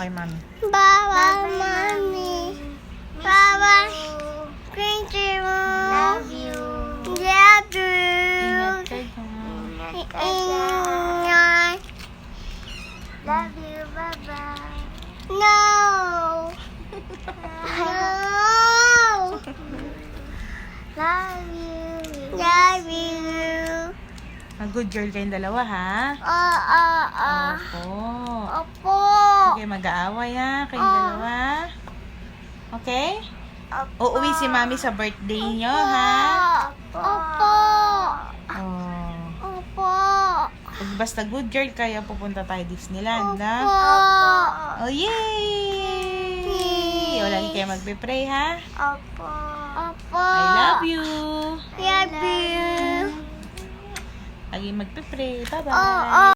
kay mami. Bye, mommy. Bye. Thank you. Love you. Love Ingat you. kayo. Ingat. Love you. Bye-bye. No. No. Love you. Love you. Good girl kayong dalawa, ha? Opo. Opo. Okay, mag-aaway, ha? Kayong dalawa. Okay? Uuwi si mami sa birthday nyo, ha? Opo. Oh. Opo. Pag basta good girl kayo, pupunta tayo Disneyland, ha? Opo. Oh, yay! O, lagi kayo magpe-pray, ha? Opo. Opo. I love you! Love you. Lagi magpe-pray. Bye-bye!